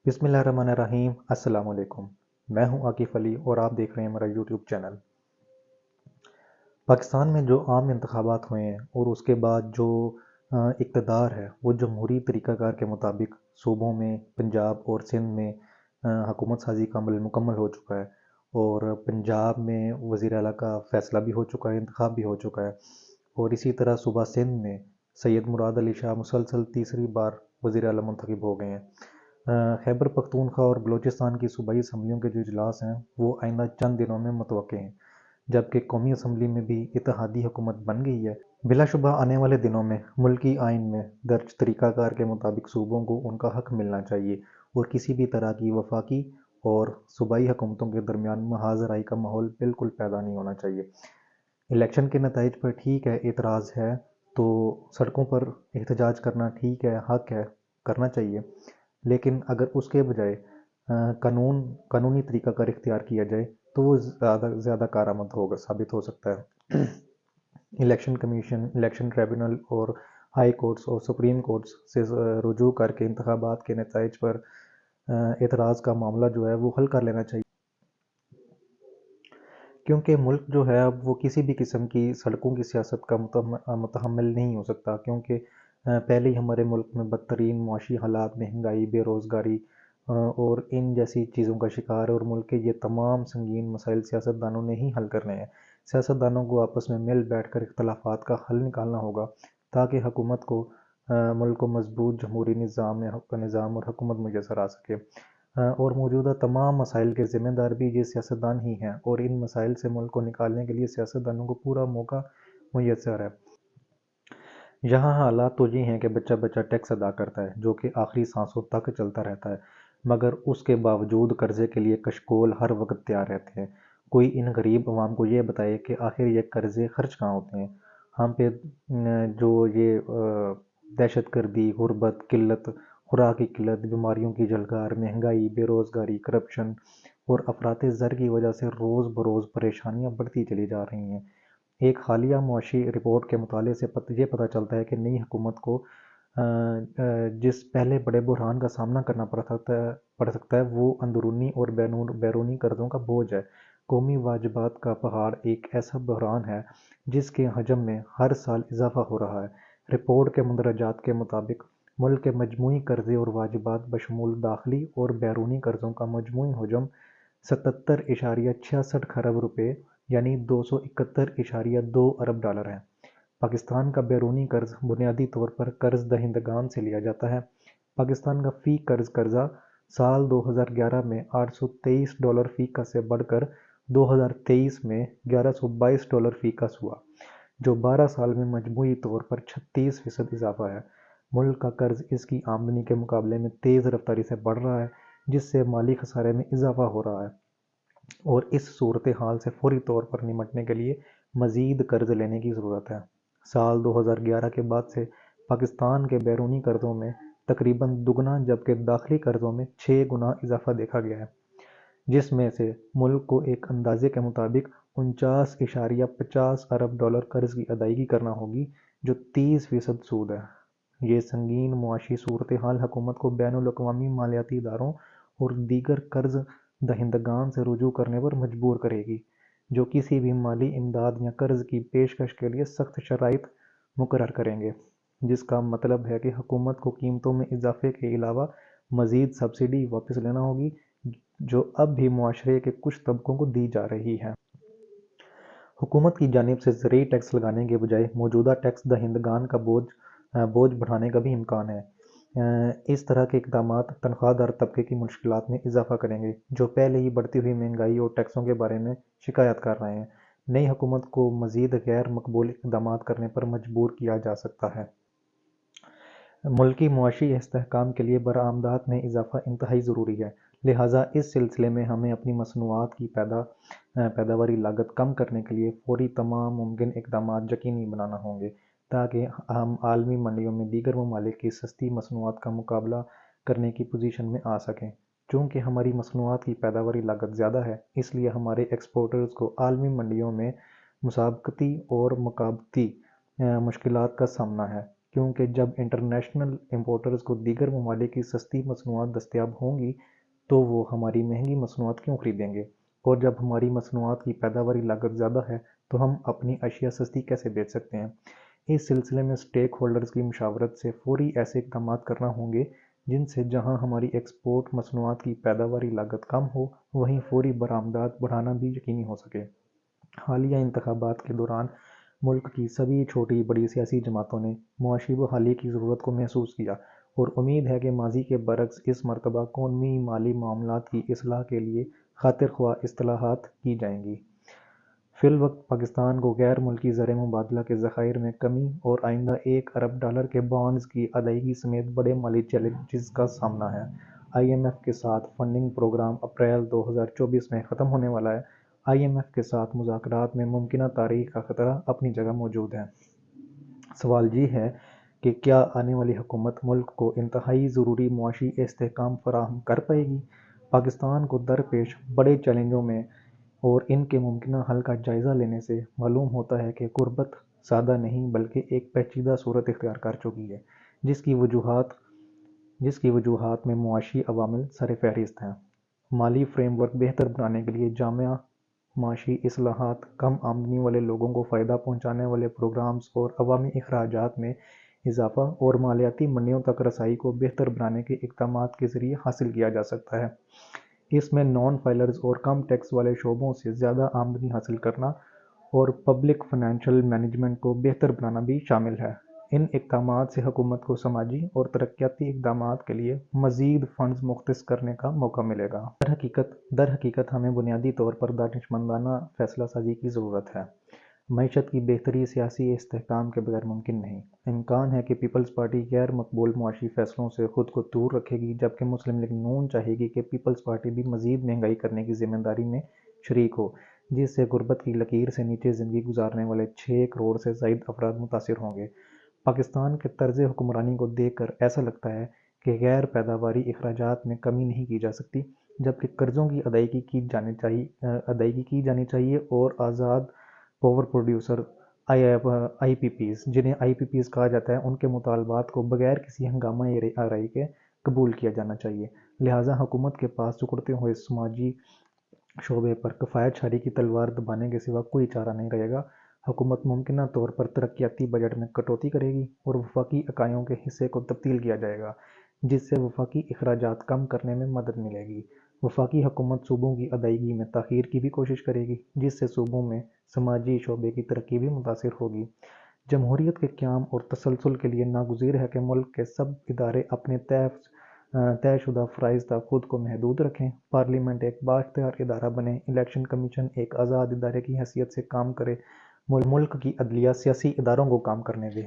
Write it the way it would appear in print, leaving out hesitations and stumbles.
بسم اللہ الرحمن الرحیم۔ السلام علیکم، میں ہوں عاقف علی اور آپ دیکھ رہے ہیں میرا یوٹیوب چینل۔ پاکستان میں جو عام انتخابات ہوئے ہیں اور اس کے بعد جو اقتدار ہے وہ جمہوری طریقہ کار کے مطابق صوبوں میں پنجاب اور سندھ میں حکومت سازی کا عمل مکمل ہو چکا ہے، اور پنجاب میں وزیر اعلیٰ کا فیصلہ بھی ہو چکا ہے، انتخاب بھی ہو چکا ہے، اور اسی طرح صوبہ سندھ میں سید مراد علی شاہ مسلسل تیسری بار وزیر اعلیٰ منتخب ہو گئے ہیں۔ خیبر پختونخوا اور بلوچستان کی صوبائی اسمبلیوں کے جو اجلاس ہیں وہ آئندہ چند دنوں میں متوقع ہیں، جبکہ قومی اسمبلی میں بھی اتحادی حکومت بن گئی ہے۔ بلا شبہ آنے والے دنوں میں ملکی آئین میں درج طریقہ کار کے مطابق صوبوں کو ان کا حق ملنا چاہیے، اور کسی بھی طرح کی وفاقی اور صوبائی حکومتوں کے درمیان محاذ رائی کا ماحول بالکل پیدا نہیں ہونا چاہیے۔ الیکشن کے نتائج پر ٹھیک ہے اعتراض ہے تو سڑکوں پر احتجاج کرنا ٹھیک ہے، حق ہے، کرنا چاہیے، لیکن اگر اس کے بجائے قانونی طریقہ کار اختیار کیا جائے تو وہ زیادہ کارآمد ثابت ہو سکتا ہے۔ الیکشن کمیشن، الیکشن ٹریبونل اور ہائی کورٹس اور سپریم کورٹس سے رجوع کر کے انتخابات کے نتائج پر اعتراض کا معاملہ جو ہے وہ حل کر لینا چاہیے، کیونکہ ملک جو ہے اب وہ کسی بھی قسم کی سڑکوں کی سیاست کا متحمل نہیں ہو سکتا، کیونکہ پہلے ہی ہمارے ملک میں بدترین معاشی حالات، مہنگائی، بے روزگاری اور ان جیسی چیزوں کا شکار ہے، اور ملک کے یہ تمام سنگین مسائل سیاستدانوں نے ہی حل کرنے ہیں۔ سیاستدانوں کو آپس میں مل بیٹھ کر اختلافات کا حل نکالنا ہوگا تاکہ حکومت کو ملک کو مضبوط جمہوری نظام اور حکومت میسر آ سکے، اور موجودہ تمام مسائل کے ذمہ دار بھی یہ سیاستدان ہی ہیں، اور ان مسائل سے ملک کو نکالنے کے لیے سیاستدانوں کو پورا موقع میسر ہے۔ یہاں حالات تو یہ ہیں کہ بچہ بچہ ٹیکس ادا کرتا ہے جو کہ آخری سانسوں تک چلتا رہتا ہے، مگر اس کے باوجود قرضے کے لیے کشکول ہر وقت تیار رہتے ہیں۔ کوئی ان غریب عوام کو یہ بتائے کہ آخر یہ قرضے خرچ کہاں ہوتے ہیں۔ ہم پہ جو یہ دہشت گردی، غربت، قلت، خوراک کی قلت، بیماریوں کی جھلکار، مہنگائی، بے روزگاری، کرپشن اور افراط زر کی وجہ سے روز بروز پریشانیاں بڑھتی چلی جا رہی ہیں۔ ایک حالیہ معاشی رپورٹ کے مطالعے سے یہ پتہ چلتا ہے کہ نئی حکومت کو جس پہلے بڑے بحران کا سامنا کرنا پڑ سکتا ہے وہ اندرونی اور بیرونی قرضوں کا بوجھ ہے۔ قومی واجبات کا پہاڑ ایک ایسا بحران ہے جس کے حجم میں ہر سال اضافہ ہو رہا ہے۔ رپورٹ کے مندرجات کے مطابق ملک کے مجموعی قرضے اور واجبات بشمول داخلی اور بیرونی قرضوں کا مجموعی حجم 77.66 کھرب روپے یعنی 271.2 ارب ڈالر ہے۔ پاکستان کا بیرونی قرض بنیادی طور پر قرض دہندگان سے لیا جاتا ہے۔ پاکستان کا فی قرضہ سال 2011 میں $823 فی کس سے بڑھ کر 2023 میں $1122 فی کس ہوا، جو 12 سال میں مجموعی طور پر 36% اضافہ ہے۔ ملک کا قرض اس کی آمدنی کے مقابلے میں تیز رفتاری سے بڑھ رہا ہے، جس سے مالی خسارے میں اضافہ ہو رہا ہے، اور اس صورتحال سے فوری طور پر نمٹنے کے لیے مزید قرض لینے کی ضرورت ہے۔ سال 2011 کے بعد سے پاکستان کے بیرونی قرضوں میں تقریباً دگنا جبکہ داخلی قرضوں میں 6 گنا اضافہ دیکھا گیا ہے، جس میں سے ملک کو ایک اندازے کے مطابق 49.50 ارب ڈالر قرض کی ادائیگی کرنا ہوگی، جو 30% سود ہے۔ یہ سنگین معاشی صورتحال حکومت کو بین الاقوامی مالیاتی اداروں اور دیگر قرض دہندگان سے رجوع کرنے پر مجبور کرے گی، جو کسی بھی مالی امداد یا قرض کی پیشکش کے لیے سخت شرائط مقرر کریں گے، جس کا مطلب ہے کہ حکومت کو قیمتوں میں اضافے کے علاوہ مزید سبسڈی واپس لینا ہوگی جو اب بھی معاشرے کے کچھ طبقوں کو دی جا رہی ہے۔ حکومت کی جانب سے زرعی ٹیکس لگانے کے بجائے موجودہ ٹیکس دہندگان کا بوجھ بڑھانے کا بھی امکان ہے۔ اس طرح کے اقدامات تنخواہ دار طبقے کی مشکلات میں اضافہ کریں گے، جو پہلے ہی بڑھتی ہوئی مہنگائی اور ٹیکسوں کے بارے میں شکایت کر رہے ہیں۔ نئی حکومت کو مزید غیر مقبول اقدامات کرنے پر مجبور کیا جا سکتا ہے۔ ملکی معاشی استحکام کے لیے برآمدات میں اضافہ انتہائی ضروری ہے، لہٰذا اس سلسلے میں ہمیں اپنی مصنوعات کی پیداواری لاگت کم کرنے کے لیے فوری تمام ممکن اقدامات یقینی بنانا ہوں گے تاکہ ہم عالمی منڈیوں میں دیگر ممالک کی سستی مصنوعات کا مقابلہ کرنے کی پوزیشن میں آ سکیں۔ چونکہ ہماری مصنوعات کی پیداواری لاگت زیادہ ہے، اس لیے ہمارے ایکسپورٹرز کو عالمی منڈیوں میں مسابقتی اور مقابلتی مشکلات کا سامنا ہے۔ کیونکہ جب انٹرنیشنل امپورٹرز کو دیگر ممالک کی سستی مصنوعات دستیاب ہوں گی تو وہ ہماری مہنگی مصنوعات کیوں خریدیں گے؟ اور جب ہماری مصنوعات کی پیداواری لاگت زیادہ ہے تو ہم اپنی اشیاء سستی کیسے بیچ سکتے ہیں؟ اس سلسلے میں اسٹیک ہولڈرز کی مشاورت سے فوری ایسے اقدامات کرنا ہوں گے جن سے جہاں ہماری ایکسپورٹ مصنوعات کی پیداواری لاگت کم ہو وہیں فوری برآمدات بڑھانا بھی یقینی ہو سکے۔ حالیہ انتخابات کے دوران ملک کی سبھی چھوٹی بڑی سیاسی جماعتوں نے معاشی بحالی کی ضرورت کو محسوس کیا اور امید ہے کہ ماضی کے برعکس اس مرتبہ قومی مالی معاملات کی اصلاح کے لیے خاطر خواہ اصلاحات کی جائیں گی۔ فی الوقت پاکستان کو غیر ملکی زر مبادلہ کے ذخائر میں کمی اور آئندہ $1 ارب کے بانڈز کی ادائیگی سمیت بڑے مالی چیلنجز کا سامنا ہے۔ آئی ایم ایف کے ساتھ فنڈنگ پروگرام اپریل 2024 میں ختم ہونے والا ہے۔ آئی ایم ایف کے ساتھ مذاکرات میں ممکنہ تاریخ کا خطرہ اپنی جگہ موجود ہے۔ سوال یہ ہے کہ کیا آنے والی حکومت ملک کو انتہائی ضروری معاشی استحکام فراہم کر پائے گی؟ پاکستان کو درپیش بڑے چیلنجوں میں اور ان کے ممکنہ حل کا جائزہ لینے سے معلوم ہوتا ہے کہ غربت سادہ نہیں بلکہ ایک پیچیدہ صورت اختیار کر چکی ہے جس کی وجوہات میں معاشی عوامل سر فہرست ہیں۔ مالی فریم ورک بہتر بنانے کے لیے جامع معاشی اصلاحات، کم آمدنی والے لوگوں کو فائدہ پہنچانے والے پروگرامز اور عوامی اخراجات میں اضافہ اور مالیاتی منڈیوں تک رسائی کو بہتر بنانے کے اقدامات کے ذریعے حاصل کیا جا سکتا ہے۔ اس میں نان فائلرز اور کم ٹیکس والے شعبوں سے زیادہ آمدنی حاصل کرنا اور پبلک فنانشل مینجمنٹ کو بہتر بنانا بھی شامل ہے۔ ان اقدامات سے حکومت کو سماجی اور ترقیاتی اقدامات کے لیے مزید فنڈز مختص کرنے کا موقع ملے گا۔ در حقیقت ہمیں بنیادی طور پر دانشمندانہ فیصلہ سازی کی ضرورت ہے۔ معیشت کی بہتری سیاسی استحکام کے بغیر ممکن نہیں۔ امکان ہے کہ پیپلز پارٹی غیر مقبول معاشی فیصلوں سے خود کو دور رکھے گی جبکہ مسلم لیگ نون چاہے گی کہ پیپلز پارٹی بھی مزید مہنگائی کرنے کی ذمہ داری میں شریک ہو جس سے غربت کی لکیر سے نیچے زندگی گزارنے والے 6 کروڑ سے زائد افراد متاثر ہوں گے۔ پاکستان کے طرز حکمرانی کو دیکھ کر ایسا لگتا ہے کہ غیر پیداواری اخراجات میں کمی نہیں کی جا سکتی جبکہ قرضوں کی ادائیگی کی جانی چاہیے اور آزاد power producer I P Ps جنہیں آئی پی پیز کہا جاتا ہے ان کے مطالبات کو بغیر کسی ہنگامہ آرائی کے قبول کیا جانا چاہیے۔ لہٰذا حکومت کے پاس سکڑتے ہوئے سماجی شعبے پر کفایت شاری کی تلوار دبانے کے سوا کوئی چارہ نہیں رہے گا۔ حکومت ممکنہ طور پر ترقیاتی بجٹ میں کٹوتی کرے گی اور وفاقی اکائیوں کے حصے کو تبدیل کیا جائے گا جس سے وفاقی اخراجات کم کرنے میں مدد ملے گی۔ وفاقی حکومت صوبوں کی ادائیگی میں تاخیر کی بھی کوشش کرے گی جس سے صوبوں میں سماجی شعبے کی ترقی بھی متاثر ہوگی۔ جمہوریت کے قیام اور تسلسل کے لیے ناگزیر ہے کہ ملک کے سب ادارے اپنے طے شدہ فرائض تک خود کو محدود رکھیں۔ پارلیمنٹ ایک بااختیار ادارہ بنے، الیکشن کمیشن ایک آزاد ادارے کی حیثیت سے کام کرے، ملک کی عدلیہ سیاسی اداروں کو کام کرنے دے۔